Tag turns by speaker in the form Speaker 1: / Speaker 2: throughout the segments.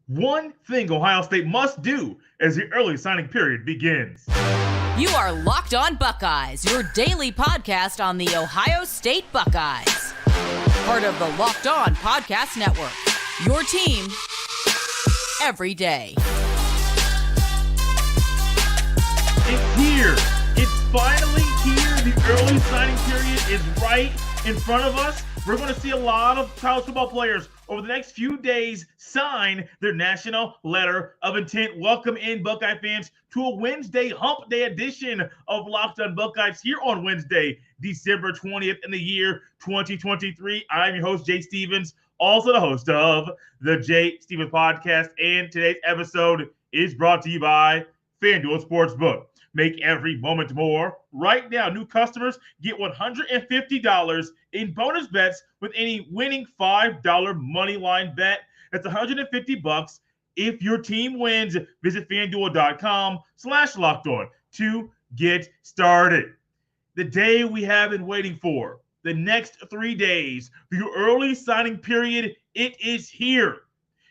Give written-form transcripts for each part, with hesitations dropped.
Speaker 1: One thing Ohio State must do as the early signing period begins.
Speaker 2: You are Locked On Buckeyes, your daily podcast on the Ohio State Buckeyes. Part of the Locked On Podcast Network, your team every day.
Speaker 1: It's here. It's finally here. The early signing period is right in front of us. We're going to see a lot of college football players over the next few days sign their national letter of intent. Welcome in, Buckeye fans, to a Wednesday hump day edition of Locked On Buckeyes here on Wednesday, December 20th in the year 2023. I'm your host, Jay Stevens, also the host of the Jay Stevens Podcast, and today's episode is brought to you by FanDuel Sportsbook. Make every moment more. Right now, new customers get $150 in bonus bets with any winning $5 moneyline bet. That's $150 if your team wins. Visit FanDuel.com/lockedon to get started. The day we have been waiting for, the next 3 days, the early signing period, it is here.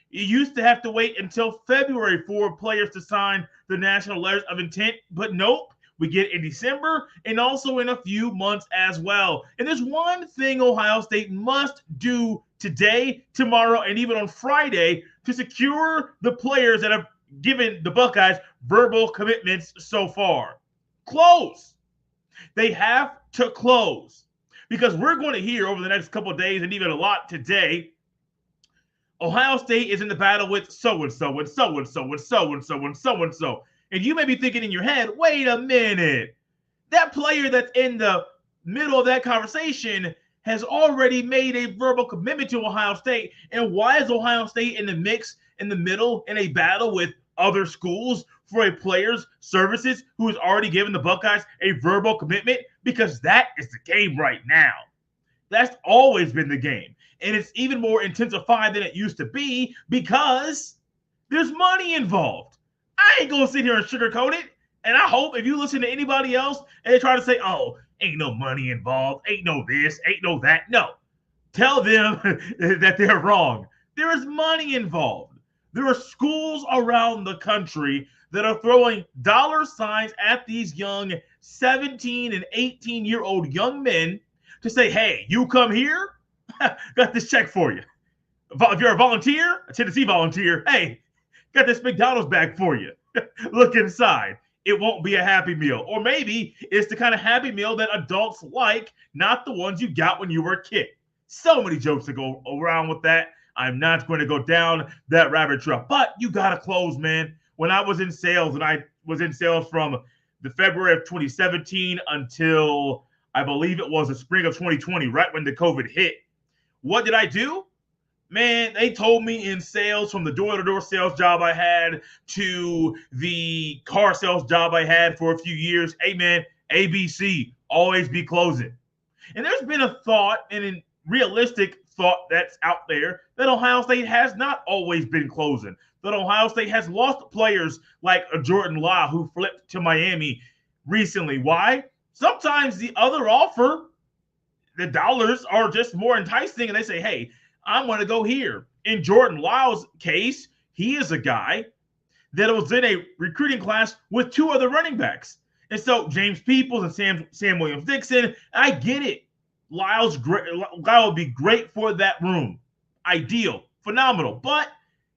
Speaker 1: You used to have to wait until February for players to sign the national letters of intent, but nope, we get it in December and also in a few months as well. And there's one thing Ohio State must do today, tomorrow, and even on Friday to secure the players that have given the Buckeyes verbal commitments so far. Close. They have to close, because we're going to hear over the next couple of days and even a lot today, Ohio State is in the battle with so-and-so and so-and-so and so-and-so and so-and-so. And you may be thinking in your head, wait a minute. That player that's in the middle of that conversation has already made a verbal commitment to Ohio State. And why is Ohio State in the mix, in the middle, in a battle with other schools for a player's services who has already given the Buckeyes a verbal commitment? Because that is the game right now. That's always been the game. And it's even more intensified than it used to be because there's money involved. I ain't going to sit here and sugarcoat it. And I hope if you listen to anybody else and they try to say, oh, ain't no money involved, ain't no this, ain't no that. No. Tell them that they're wrong. There is money involved. There are schools around the country that are throwing dollar signs at these young 17 and 18-year-old young men to say, hey, you come here, got this check for you. If you're a volunteer, a Tennessee volunteer, hey, got this McDonald's bag for you. Look inside. It won't be a Happy Meal. Or maybe it's the kind of Happy Meal that adults like, not the ones you got when you were a kid. So many jokes to go around with that. I'm not going to go down that rabbit trail. But you got to close, man. When I was in sales, and I was in sales from the February of 2017 until I believe it was the spring of 2020, right when the COVID hit. What did I do? Man, they told me in sales, from the door-to-door sales job I had to the car sales job I had for a few years, hey, man, ABC, always be closing. And there's been a thought, and a realistic thought that's out there, that Ohio State has not always been closing, that Ohio State has lost players like Jordan Love, who flipped to Miami recently. Why? Sometimes the other offer, the dollars are just more enticing, and they say, hey, I'm going to go here. In Jordan Love's case, he is a guy that was in a recruiting class with two other running backs. And so James Peoples and Sam Williams-Dixon, I get it. Lyle would be great for that room. Ideal, phenomenal. But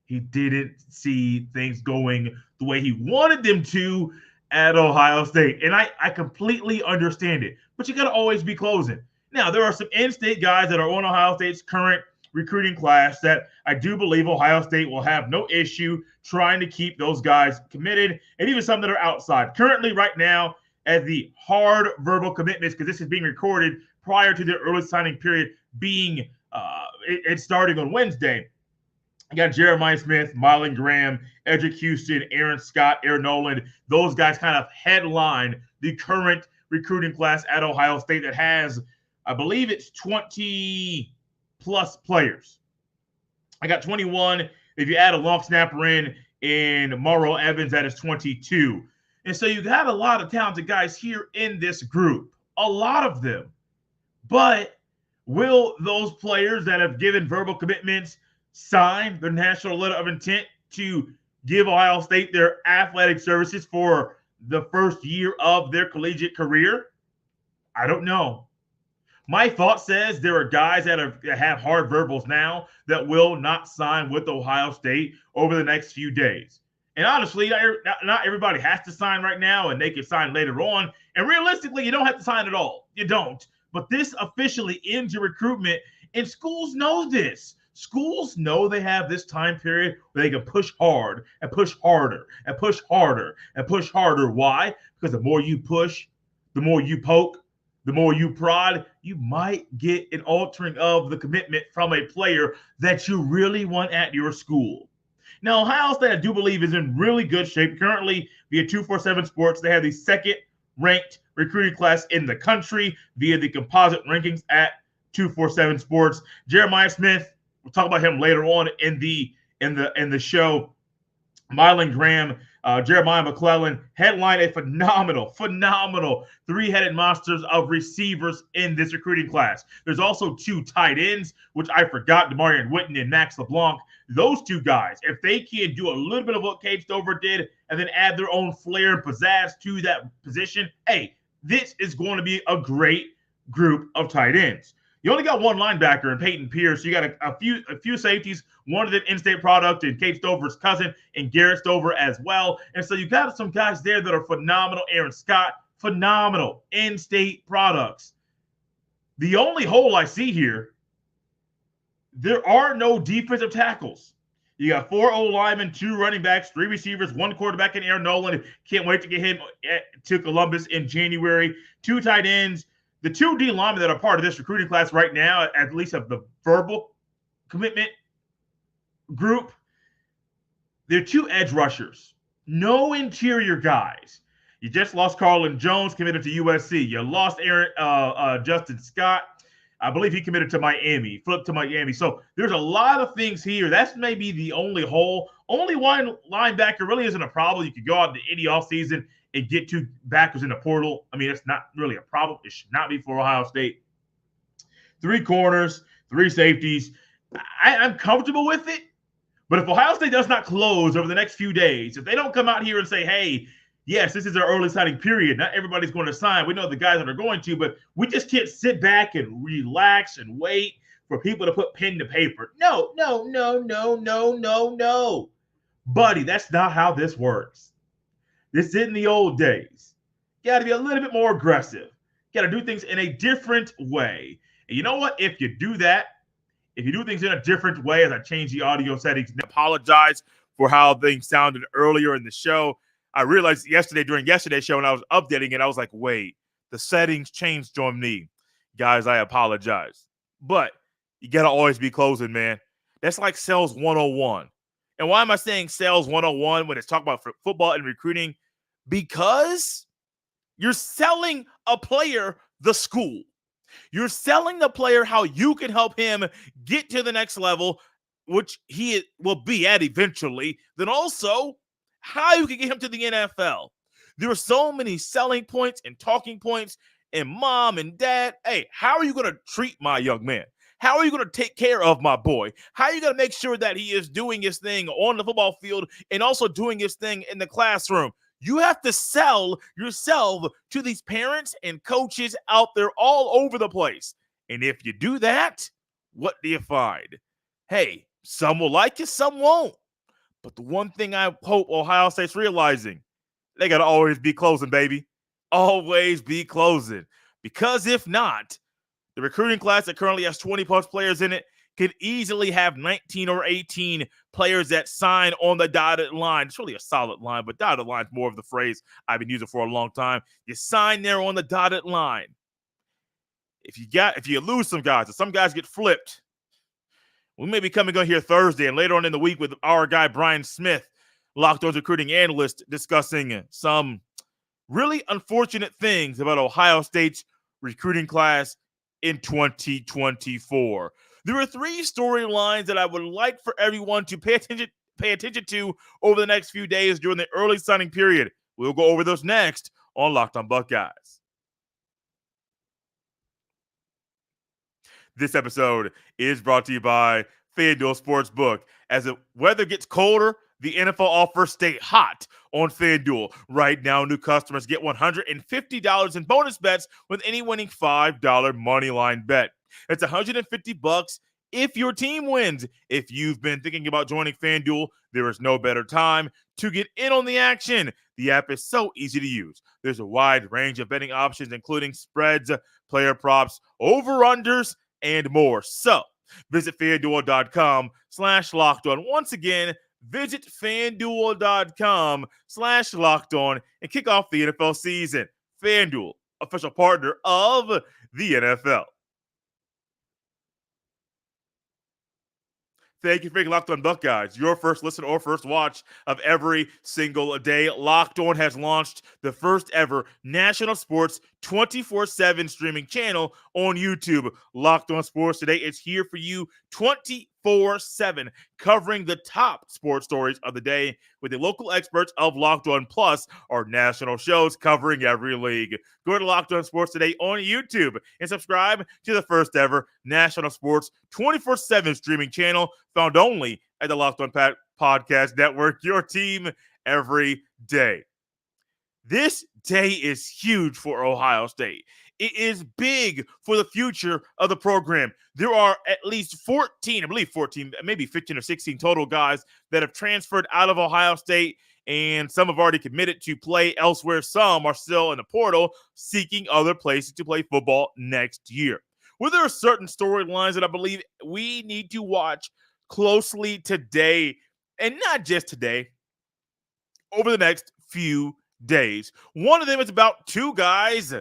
Speaker 1: he didn't see things going the way he wanted them to at Ohio State. And I completely understand it. But you got to always be closing. Now, there are some in-state guys that are on Ohio State's current recruiting class that I do believe Ohio State will have no issue trying to keep those guys committed, and even some that are outside. Currently, right now, as the hard verbal commitments, because this is being recorded prior to the early signing period being it's starting on Wednesday. You got Jeremiah Smith, Mellen Graham, Edric Houston, Aaron Scott, Aaron Nolan. Those guys kind of headline the current recruiting class at Ohio State that has, I believe it's 20-plus players. I got 21. If you add a long snapper in Morrow Evans, that is 22. And so you got a lot of talented guys here in this group, a lot of them. But will those players that have given verbal commitments sign their national letter of intent to give Ohio State their athletic services for the first year of their collegiate career? I don't know. My thought says there are guys that have hard verbals now that will not sign with Ohio State over the next few days. And honestly, not everybody has to sign right now, and they can sign later on. And realistically, you don't have to sign at all. You don't. But this officially ends your recruitment, and schools know this. Schools know they have this time period where they can push hard and push harder and push harder and push harder. Why? Because the more you push, the more you poke, the more you prod, you might get an altering of the commitment from a player that you really want at your school. Now, Ohio State, I do believe, is in really good shape. Currently, via 247 Sports, they have the second-ranked recruiting class in the country via the composite rankings at 247 Sports. Jeremiah Smith, we'll talk about him later on in the show. Mylon Graham, Jeremiah McClellan headline a phenomenal three-headed monsters of receivers in this recruiting class. There's also 2 tight ends, which I forgot, Demarion Witten and Max LeBlanc. Those 2 guys, if they can do a little bit of what Cade Stover did and then add their own flair and pizzazz to that position, hey, this is going to be a great group of tight ends. You only got one linebacker in Peyton Pierce. You got a few safeties, one of the in-state product and Cade Stover's cousin and Garrett Stover as well. And so you got some guys there that are phenomenal. Aaron Scott, phenomenal in-state products. The only hole I see here, there are no defensive tackles. You got 4 O-linemen, 2 running backs, 3 receivers, 1 quarterback in Aaron Nolan. Can't wait to get him to Columbus in January. 2 tight ends. The 2 D linemen that are part of this recruiting class right now, at least of the verbal commitment group, they're 2 edge rushers. No interior guys. You just lost Carlin Jones, committed to USC. You lost Justin Scott. I believe he committed to Miami, flipped to Miami. So there's a lot of things here. That's maybe the only hole. Only one linebacker really isn't a problem. You could go out to any offseason and get 2 backers in the portal. I mean, it's not really a problem. It should not be for Ohio State. 3 corners, 3 safeties. I'm comfortable with it. But if Ohio State does not close over the next few days, if they don't come out here and say, hey, yes, this is our early signing period, not everybody's going to sign. We know the guys that are going to, but we just can't sit back and relax and wait for people to put pen to paper. No. Buddy, that's not how this works. This isn't the old days. You got to be a little bit more aggressive. You got to do things in a different way. And you know what? If you do that, if you do things in a different way, as I change the audio settings, I apologize for how things sounded earlier in the show. I realized during yesterday's show when I was updating it, I was like, wait, the settings changed on me. Guys, I apologize. But you got to always be closing, man. That's like sales 101. And why am I saying sales 101 when it's talking about football and recruiting? Because you're selling a player the school. You're selling the player how you can help him get to the next level, which he will be at eventually. Then also how you can get him to the NFL. There are so many selling points and talking points, and mom and dad, hey, how are you going to treat my young man? How are you going to take care of my boy? How are you going to make sure that he is doing his thing on the football field and also doing his thing in the classroom? You have to sell yourself to these parents and coaches out there all over the place. And if you do that, what do you find? Hey, some will like it, some won't. But the one thing I hope Ohio State's realizing, they got to always be closing, baby. Always be closing. Because if not, the recruiting class that currently has 20-plus players in it could easily have 19 or 18 players that sign on the dotted line. It's really a solid line, but dotted line is more of the phrase I've been using for a long time. You sign there on the dotted line. If you lose some guys, or some guys get flipped, we may be coming on here Thursday and later on in the week with our guy Brian Smith, Locked On's recruiting analyst, discussing some really unfortunate things about Ohio State's recruiting class in 2024. There are 3 storylines that I would like for everyone to pay attention to over the next few days during the early signing period. We'll go over those next on Locked On Buckeyes. This episode is brought to you by FanDuel Sportsbook. As the weather gets colder, the NFL offers stay hot on FanDuel. Right now, new customers get $150 in bonus bets with any winning $5 moneyline bet. It's $150 if your team wins. If you've been thinking about joining FanDuel, there is no better time to get in on the action. The app is so easy to use. There's a wide range of betting options, including spreads, player props, over-unders, and more. So visit FanDuel.com/lockedon. Once again, visit FanDuel.com/lockedon and kick off the NFL season. FanDuel, official partner of the NFL. Thank you for making Locked On Buckeyes your first listen or first watch of every single day. Locked On has launched the first ever national sports 24/7 streaming channel on YouTube. Locked On Sports Today is here for you 24/7, covering the top sports stories of the day with the local experts of Locked On, plus our national shows covering every league. Go to Locked On Sports Today on YouTube and subscribe to the first ever national sports 24/7 streaming channel found only at the Locked On Podcast Network, your team every day. This day is huge for Ohio State. It is big for the future of the program. There are at least 14, maybe 15 or 16 total guys that have transferred out of Ohio State, and some have already committed to play elsewhere. Some are still in the portal seeking other places to play football next year. Well, there are certain storylines that I believe we need to watch closely today, and not just today, over the next few days. One of them is about two guys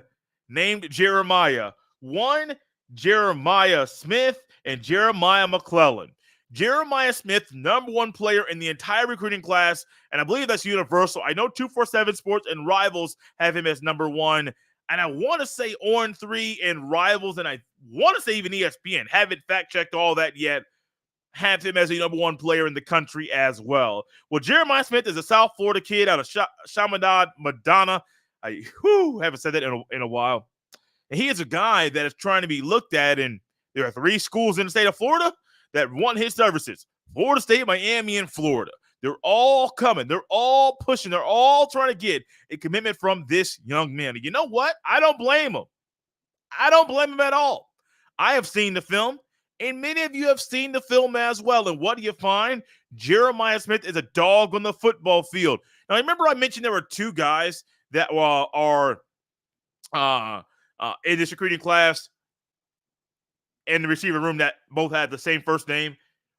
Speaker 1: named Jeremiah. One, Jeremiah Smith, and Jeremiah McClellan. Jeremiah Smith, number one player in the entire recruiting class, and I believe that's universal. I know 247 Sports and Rivals have him as number one, and I want to say On 3 and Rivals, and I want to say even ESPN. Haven't fact-checked all that yet. Have him as a number one player in the country as well. Well, Jeremiah Smith is a South Florida kid out of Chaminade, Madonna. I haven't said that in a while. And he is a guy that is trying to be looked at, and there are 3 schools in the state of Florida that want his services. Florida State, Miami, and Florida. They're all coming. They're all pushing. They're all trying to get a commitment from this young man. And you know what? I don't blame him. I don't blame him at all. I have seen the film, and many of you have seen the film as well. And what do you find? Jeremiah Smith is a dog on the football field. Now, remember I mentioned there were 2 guys that are in this recruiting class in the receiver room that both had the same first name.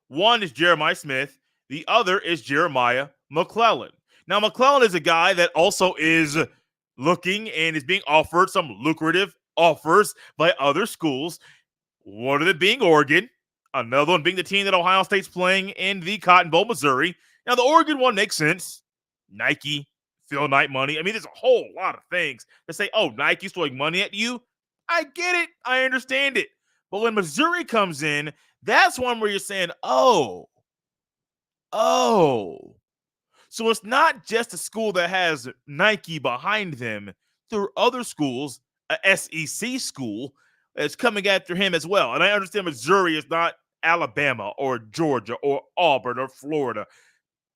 Speaker 1: One is Jeremiah Smith. The other is Jeremiah McClellan. Now, McClellan is a guy that also is looking and is being offered some lucrative offers by other schools. One of them being Oregon, another one being the team that Ohio State's playing in the Cotton Bowl, Missouri. Now, the Oregon one makes sense. Nike, Phil Knight money. I mean, there's a whole lot of things that say, oh, Nike's throwing money at you. I get it. I understand it. But when Missouri comes in, that's one where you're saying, oh. So it's not just a school that has Nike behind them. There are other schools, a SEC school, that's coming after him as well. And I understand Missouri is not Alabama or Georgia or Auburn or Florida.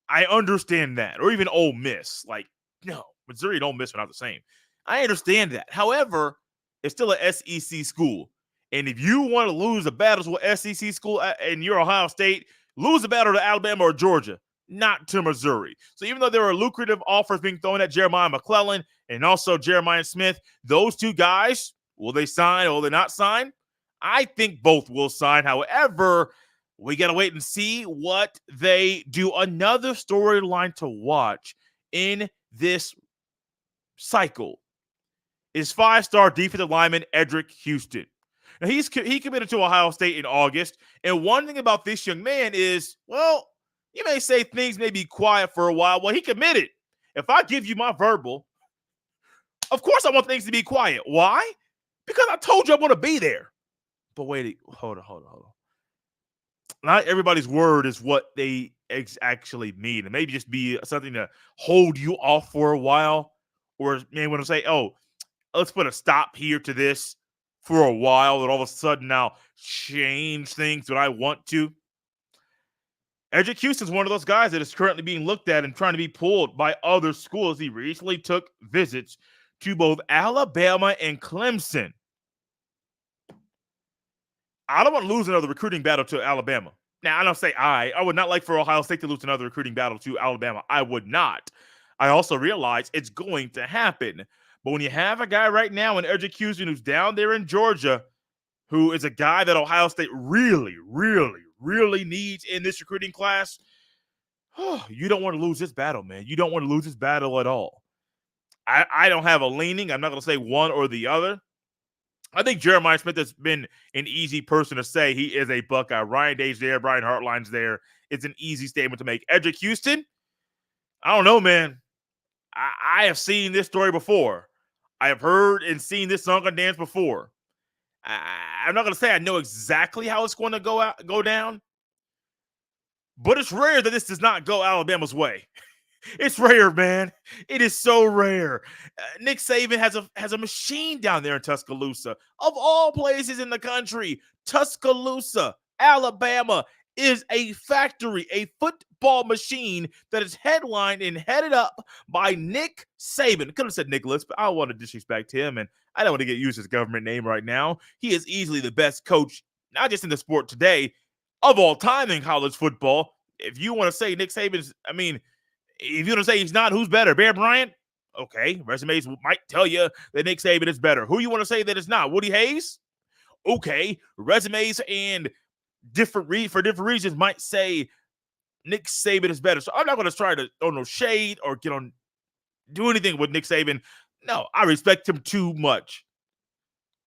Speaker 1: I understand that. Or even Ole Miss. Like, no, Missouri and Ole Miss are not the same. I understand that. However, it's still an SEC school. And if you want to lose a battle to an SEC school and you're Ohio State, lose a battle to Alabama or Georgia, not to Missouri. So even though there are lucrative offers being thrown at Jeremiah McClellan and also Jeremiah Smith, those 2 guys, will they sign or will they not sign? I think both will sign. However, we got to wait and see what they do. Another storyline to watch in this cycle is 5-star defensive lineman Edric Houston. Now, he committed to Ohio State in August, and one thing about this young man is, well, you may say things may be quiet for a while. Well, he committed. If I give you my verbal, of course I want things to be quiet. Why? Because I told you I want to be there. But wait, hold on. Not everybody's word is what they actually mean. It may just be something to hold you off for a while, or may want to say, oh, let's put a stop here to this for a while, and all of a sudden now change things that I want to. Houston's one of those guys that is currently being looked at and trying to be pulled by other schools. He recently took visits to both Alabama and Clemson. I don't want to lose another recruiting battle to Alabama. Now, I don't say I would not like for Ohio State to lose another recruiting battle to Alabama. I would not. I also realize it's going to happen. But when you have a guy right now in Houston who's down there in Georgia, who is a guy that Ohio State really, really, really needs in this recruiting class, you don't want to lose this battle, man. You don't want to lose this battle at all. I don't have a leaning. I'm not going to say one or the other. I think Jeremiah Smith has been an easy person to say. He is a Buckeye. Ryan Day's there. Brian Hartline's there. It's an easy statement to make. Edric Houston, I don't know, man. I have seen this story before. I have heard and seen this song and dance before. I'm not going to say I know exactly how it's going to go down, but it's rare that this does not go Alabama's way. It's rare, man. It is so rare. Nick Saban has a machine down there in Tuscaloosa. Of all places in the country, Tuscaloosa, Alabama is a factory, a football machine that is headlined and headed up by Nick Saban. Could have said Nicholas, but I don't want to disrespect him, and I don't want to get used his government name right now. He is easily the best coach, not just in the sport today, of all time in college football. If you want to say Nick Saban's, if you want to say he's not, who's better? Bear Bryant? Okay, resumes might tell you that Nick Saban is better. Who you want to say that it's not? Woody Hayes? Okay, resumes and for different reasons might say Nick Saban is better. So I'm not going to try to throw no shade or do anything with Nick Saban. No, I respect him too much.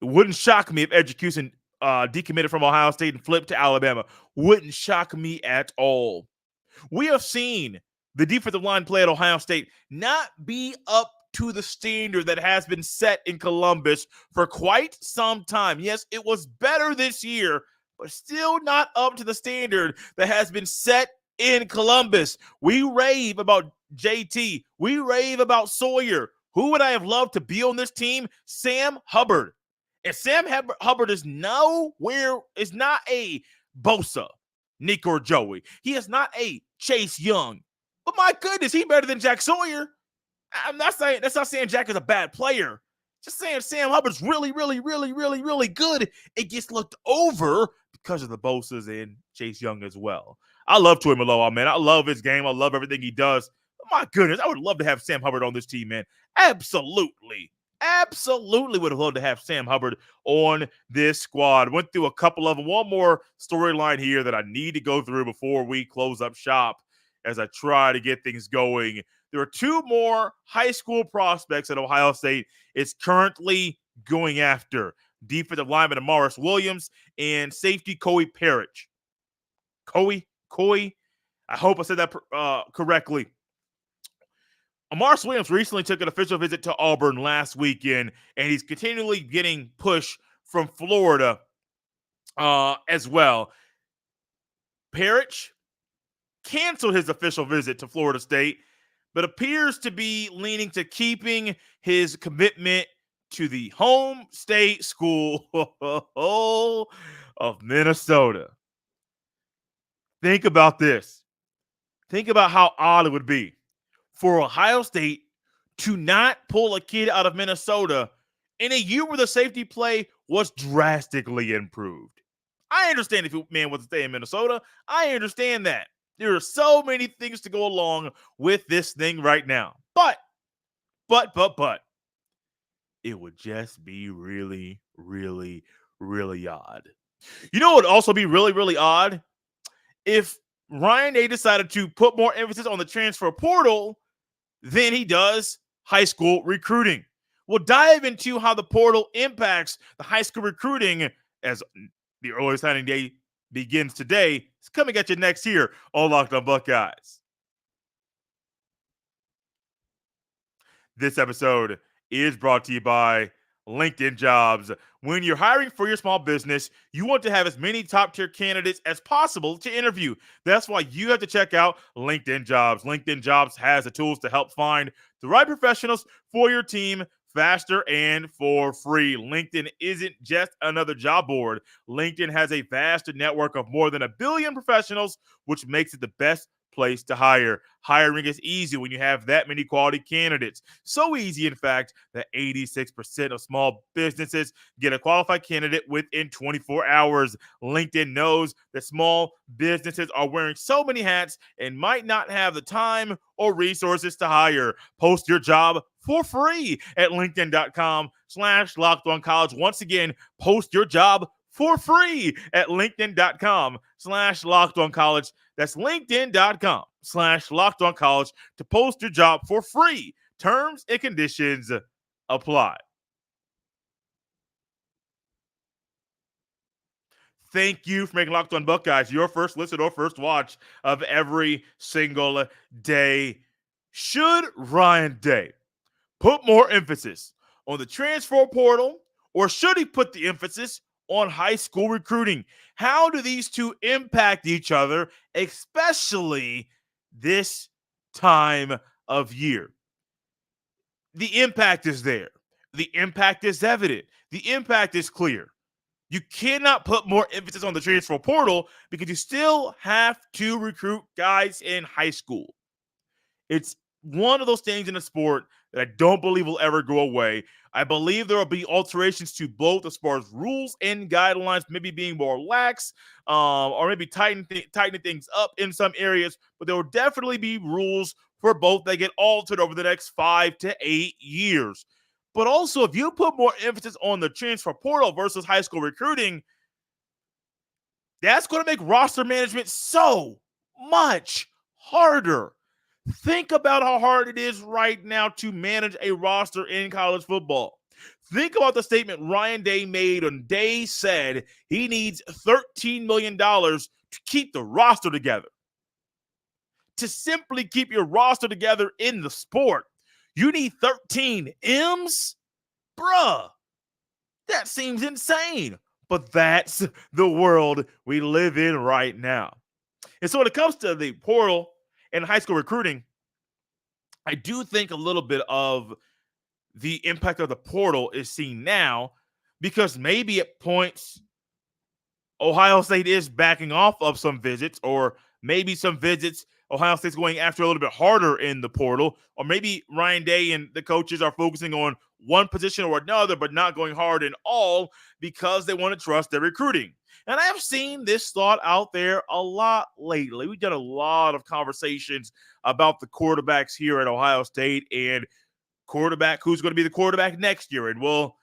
Speaker 1: It wouldn't shock me if Houston decommitted from Ohio State and flipped to Alabama. Wouldn't shock me at all. We have seen the defensive line play at Ohio State not be up to the standard that has been set in Columbus for quite some time. Yes, it was better this year, but still not up to the standard that has been set in Columbus. We rave about JT. We rave about Sawyer. Who would I have loved to be on this team? Sam Hubard. And Sam Hubard is not a Bosa, Nick, or Joey. He is not a Chase Young. But my goodness, he's better than Jack Sawyer. That's not saying Jack is a bad player. Just saying Sam Hubbard's really, really, really, really, really good. It gets looked over because of the Bosas and Chase Young as well. I love Toy Maloa, man. I love his game. I love everything he does. But my goodness, I would love to have Sam Hubbard on this team, man. Absolutely. Absolutely would have loved to have Sam Hubbard on this squad. Went through a couple of them. One more storyline here that I need to go through before we close up shop as I try to get things going. There are two more high school prospects that Ohio State is currently going after. Defensive lineman Amaris Williams and safety Coy Parrish. Coy, I hope I said that correctly. Amaris Williams recently took an official visit to Auburn last weekend, and he's continually getting push from Florida as well. Parrish canceled his official visit to Florida State, but appears to be leaning to keeping his commitment to the home state school of Minnesota. Think about this. Think about how odd it would be for Ohio State to not pull a kid out of Minnesota in a year where the safety play was drastically improved. I understand if man wants to stay in Minnesota. I understand that. There are so many things to go along with this thing right now. But, it would just be really, really, really odd. You know what would also be really, really odd? If Ryan Day decided to put more emphasis on the transfer portal than he does high school recruiting. We'll dive into how the portal impacts the high school recruiting as the early signing day begins today. It's coming at you next here on Locked On Buckeyes. This episode is brought to you by LinkedIn Jobs. When you're hiring for your small business, you want to have as many top-tier candidates as possible to interview. That's why you have to check out LinkedIn Jobs. LinkedIn Jobs has the tools to help find the right professionals for your team faster and for free. LinkedIn isn't just another job board. LinkedIn has a vast network of more than 1 billion professionals, which makes it the best place to hire. Hiring is easy when you have that many quality candidates. So easy, in fact, that 86% of small businesses get a qualified candidate within 24 hours. LinkedIn knows that small businesses are wearing so many hats and might not have the time or resources to hire. Post your job for free at linkedin.com/lockedoncollege. Once again, post your job for free at linkedin.com/lockedoncollege. That's linkedin.com/lockedoncollege to post your job for free. Terms and conditions apply. Thank you for making Locked On Buckeyes your first listen or first watch of every single day. Should Ryan Day put more emphasis on the transfer portal, or should he put the emphasis on high school recruiting? How do these two impact each other, especially this time of year? The impact is there. The impact is evident. The impact is clear. You cannot put more emphasis on the transfer portal because you still have to recruit guys in high school. It's one of those things in the sport that I don't believe will ever go away. I believe there will be alterations to both as far as rules and guidelines, maybe being more lax, or maybe tightening things up in some areas. But there will definitely be rules for both that get altered over the next 5 to 8 years. But also, if you put more emphasis on the transfer portal versus high school recruiting, that's going to make roster management so much harder. Think about how hard it is right now to manage a roster in college football. Think about the statement Ryan Day made when Day said he needs $13 million to keep the roster together. To simply keep your roster together in the sport, you need 13 M's? Bruh, that seems insane. But that's the world we live in right now. And so when it comes to the portal and high school recruiting, I do think a little bit of the impact of the portal is seen now because maybe at points Ohio State is backing off of some visits, or maybe some visits Ohio State's going after a little bit harder in the portal, or maybe Ryan Day and the coaches are focusing on one position or another, but not going hard in all because they want to trust their recruiting. And I have seen this thought out there a lot lately. We've done a lot of conversations about the quarterbacks here at Ohio State and quarterback, who's going to be the quarterback next year. And will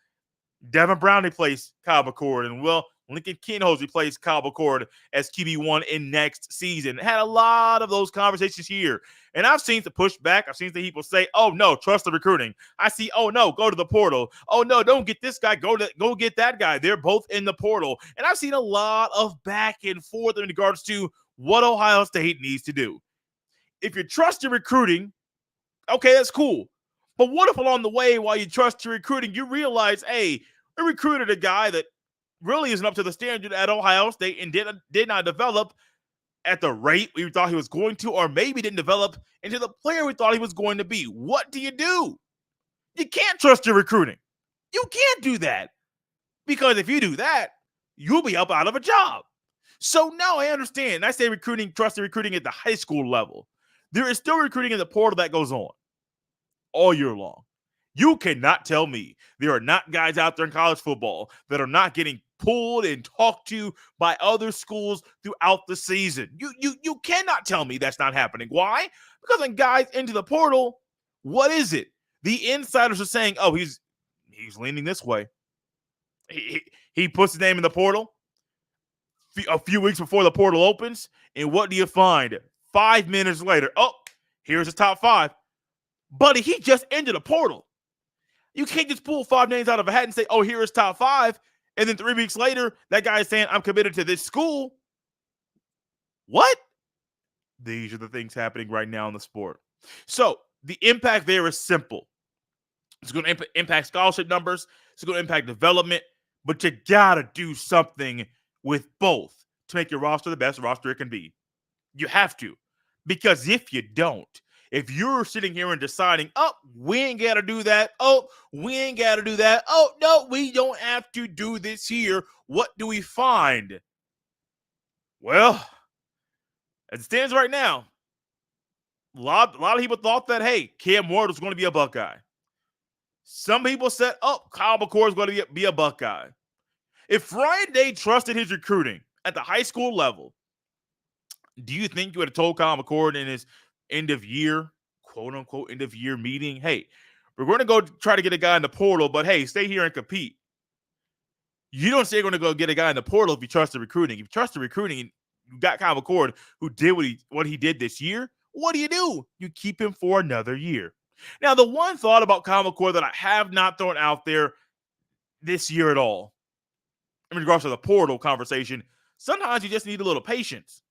Speaker 1: Devin Brown replace Kyle McCord? And will Lincoln Kinhose replace Kyle McCord as QB1 in next season? Had a lot of those conversations here. And I've seen the pushback. I've seen the people say, oh, no, trust the recruiting. I see, oh, no, go to the portal. Oh, no, don't get this guy. Go get that guy. They're both in the portal. And I've seen a lot of back and forth in regards to what Ohio State needs to do. If you trust your recruiting, okay, that's cool. But what if along the way, while you trust your recruiting, you realize, hey, we recruited a guy that really isn't up to the standard at Ohio State and did not develop at the rate we thought he was going to, or maybe didn't develop into the player we thought he was going to be? What do? You can't trust your recruiting. You can't do that, because if you do that, you'll be up out of a job. So now I understand. I say recruiting, trust the recruiting at the high school level. There is still recruiting in the portal that goes on all year long. You cannot tell me there are not guys out there in college football that are not getting pulled and talked to by other schools throughout the season. You cannot tell me that's not happening. Why? Because when guys into the portal, what is it? The insiders are saying, oh, he's leaning this way. He puts his name in the portal a few weeks before the portal opens, and what do you find? 5 minutes later, oh, here's his top 5. Buddy, he just entered the portal. You can't just pull 5 names out of a hat and say, oh, here is top 5. And then 3 weeks later, that guy is saying, I'm committed to this school. What? These are the things happening right now in the sport. So the impact there is simple. It's going to impact scholarship numbers. It's going to impact development. But you got to do something with both to make your roster the best roster it can be. You have to. Because if you don't,
Speaker 3: If you're sitting here and deciding, oh, we ain't got to do that. Oh, we ain't got to do that. Oh, no, we don't have to do this here. What do we find? Well, as it stands right now, a lot of people thought that, hey, Cam Ward was going to be a Buckeye. Some people said, oh, Kyle McCord is going to be a Buckeye. If Ryan Day trusted his recruiting at the high school level, do you think you would have told Kyle McCord in his end of year, quote unquote, end of year meeting, hey, we're going to go try to get a guy in the portal, but hey, stay here and compete? You don't say you're going to go get a guy in the portal if you trust the recruiting. If you trust the recruiting, you got Kyle McCord who did what he did this year. What do? You keep him for another year. Now, the one thought about Kyle McCord that I have not thrown out there this year at all, in regards to the portal conversation, sometimes you just need a little patience.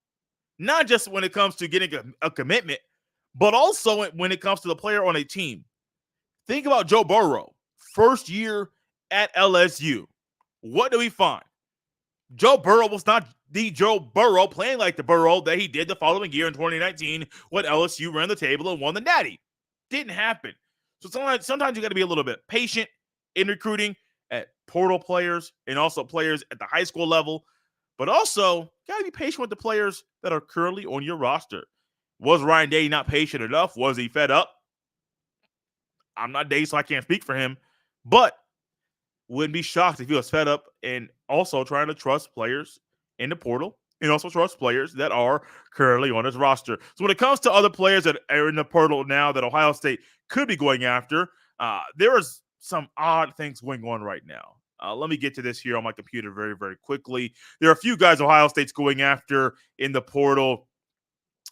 Speaker 3: Not just when it comes to getting a commitment, but also when it comes to the player on a team. Think about Joe Burrow, first year at LSU. What do we find? Joe Burrow was not the Joe Burrow playing like the Burrow that he did the following year in 2019 when LSU ran the table and won the Natty. Didn't happen. So sometimes you got to be a little bit patient in recruiting at portal players and also players at the high school level, but also got to be patient with the players that are currently on your roster. Was Ryan Day not patient enough? Was he fed up? I'm not Day, so I can't speak for him, but wouldn't be shocked if he was fed up and also trying to trust players in the portal and also trust players that are currently on his roster. So when it comes to other players that are in the portal now that Ohio State could be going after, there is some odd things going on right now. Let me get to this here on my computer very, very quickly. There are a few guys Ohio State's going after in the portal.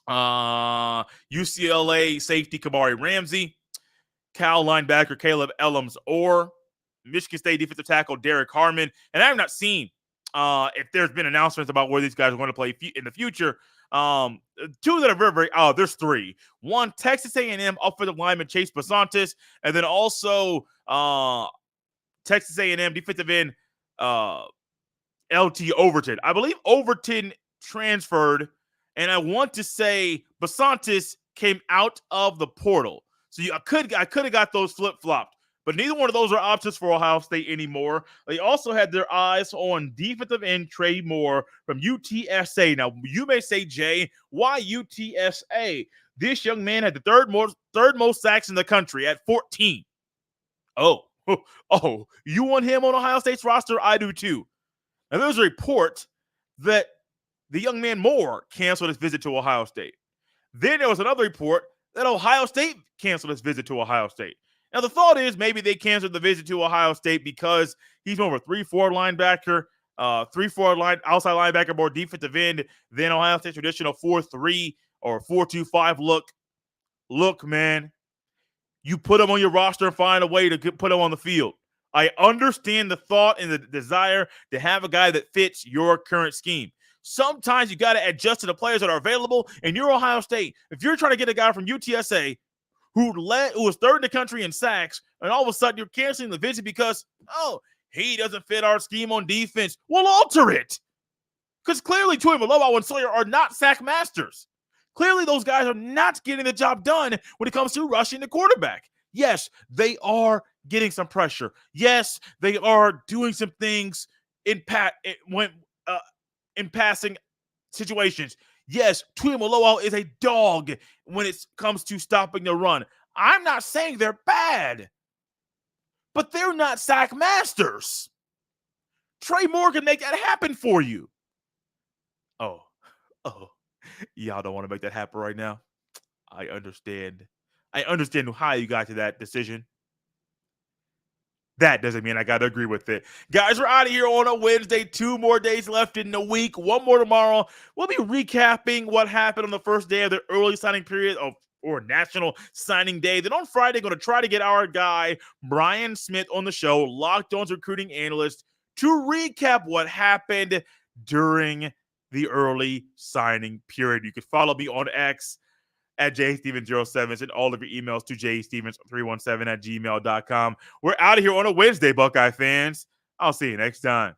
Speaker 3: UCLA safety Kamari Ramsey, Cal linebacker Caleb Ellams-Orr, Michigan State defensive tackle Derek Harmon. And I have not seen if there's been announcements about where these guys are going to play in the future. Two that are very, very there's three. One, Texas A&M offensive lineman Chase Basantis, and then also Texas A&M defensive end LT Overton. I believe Overton transferred, and I want to say Basantis came out of the portal. So I could have got those flip-flopped. But neither one of those are options for Ohio State anymore. They also had their eyes on defensive end Trey Moore from UTSA. Now, you may say, Jay, why UTSA? This young man had the third most sacks in the country at 14. Oh, you want him on Ohio State's roster? I do too. Now, there's a report that the young man Moore canceled his visit to Ohio State. Then there was another report that Ohio State canceled his visit to Ohio State. Now, the thought is maybe they canceled the visit to Ohio State because he's more of a 3-4 linebacker, 3-4 outside linebacker, more defensive end than Ohio State's traditional 4-3 or 4-2-5 look. Look, man, you put him on your roster and find a way to put him on the field. I understand the thought and the desire to have a guy that fits your current scheme. Sometimes you got to adjust to the players that are available, and you're Ohio State. If you're trying to get a guy from UTSA who was third in the country in sacks, and all of a sudden you're canceling the visit because, he doesn't fit our scheme on defense. Well, alter it. Because clearly Tuimoloau and Sawyer are not sack masters. Clearly those guys are not getting the job done when it comes to rushing the quarterback. Yes, they are getting some pressure. Yes, they are doing some things in passing situations. Yes, Tuimoloau is a dog when it comes to stopping the run. I'm not saying they're bad, but they're not sack masters. Trey Moore can make that happen for you. Oh, y'all don't want to make that happen right now. I understand how you got to that decision. That doesn't mean I got to agree with it. Guys, we're out of here on a Wednesday. 2 more days left in the week. 1 more tomorrow. We'll be recapping what happened on the first day of the early signing period or National Signing Day. Then on Friday, going to try to get our guy, Brian Smith, on the show, Locked On's recruiting analyst, to recap what happened during the early signing period. You can follow me on X at jstevens07. Send all of your emails to jstevens317@gmail.com. We're out of here on a Wednesday, Buckeye fans. I'll see you next time.